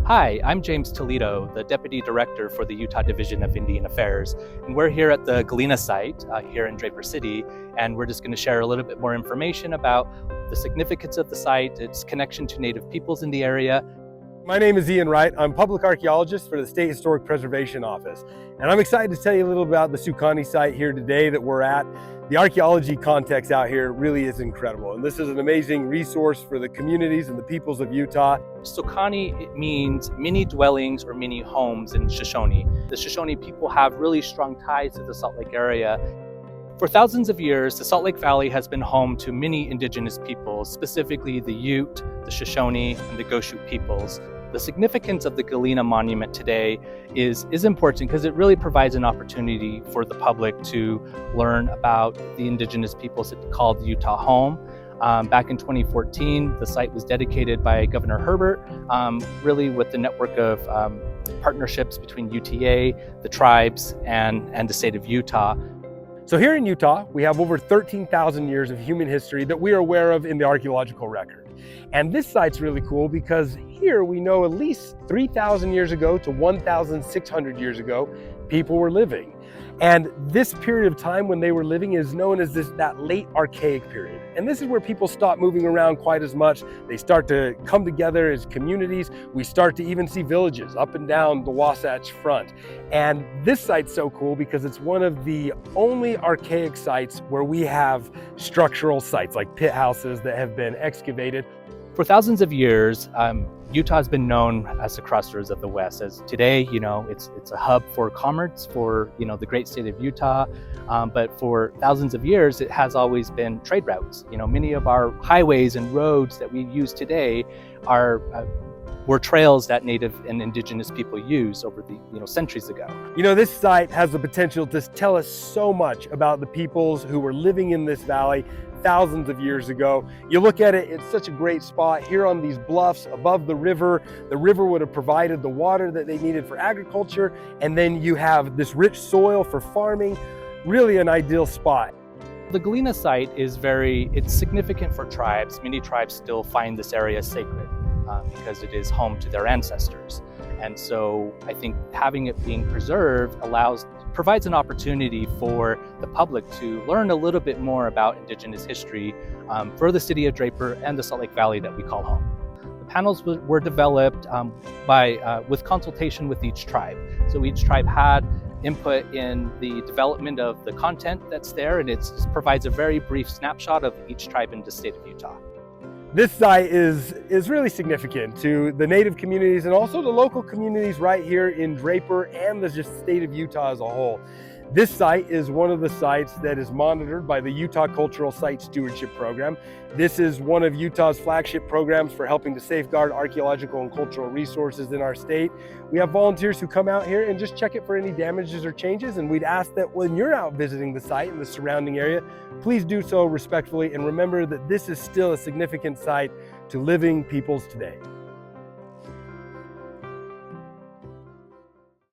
Hi, I'm James Toledo, the Deputy Director for the Utah Division of Indian Affairs, and we're here at the Galena site here in Draper City, and we're just going to share a little bit more information about the significance of the site, its connection to Native peoples in the area. My name is Ian Wright. I'm public archaeologist for the State Historic Preservation Office, and I'm excited to tell you a little about the Soo'nkahni site here today that we're at. The archaeology context out here really is incredible, and this is an amazing resource for the communities and the peoples of Utah. Soo'nkahni means many dwellings or many homes in Shoshone. The Shoshone people have really strong ties to the Salt Lake area. For thousands of years, the Salt Lake Valley has been home to many indigenous peoples, specifically the Ute, the Shoshone, and the Goshu peoples. The significance of the Galena Monument today is important because it really provides an opportunity for the public to learn about the indigenous peoples that called Utah home. Back in 2014, the site was dedicated by Governor Herbert, really with the network of partnerships between UTA, the tribes, and the state of Utah. So here in Utah, we have over 13,000 years of human history that we are aware of in the archaeological record. And this site's really cool because here we know at least 3,000 years ago to 1,600 years ago, people were living. And this period of time when they were living is known as that late archaic period. And this is where people stop moving around quite as much. They start to come together as communities. We start to even see villages up and down the Wasatch Front. And this site's so cool because it's one of the only archaic sites where we have structural sites like pit houses that have been excavated. For thousands of years, Utah has been known as the crossroads of the West. As today, it's a hub for commerce for the great state of Utah. But for thousands of years, it has always been trade routes. Many of our highways and roads that we use today were trails that Native and Indigenous people used over the centuries ago. This site has the potential to tell us so much about the peoples who were living in this valley thousands of years ago. You look at it, it's such a great spot here on these bluffs above the river. The river would have provided the water that they needed for agriculture, and then you have this rich soil for farming. Really an ideal spot. The Galena site it's significant for tribes. Many tribes still find this area sacred because it is home to their ancestors. And so I think having it being preserved provides an opportunity for the public to learn a little bit more about Indigenous history for the city of Draper and the Salt Lake Valley that we call home. The panels were developed with consultation with each tribe. So each tribe had input in the development of the content that's there, and it provides a very brief snapshot of each tribe in the state of Utah. This site is really significant to the Native communities and also the local communities right here in Draper and the state of Utah as a whole. This site is one of the sites that is monitored by the Utah Cultural Site Stewardship Program. This is one of Utah's flagship programs for helping to safeguard archaeological and cultural resources in our state. We have volunteers who come out here and just check it for any damages or changes, and we'd ask that when you're out visiting the site and the surrounding area, please do so respectfully and remember that this is still a significant site to living peoples today.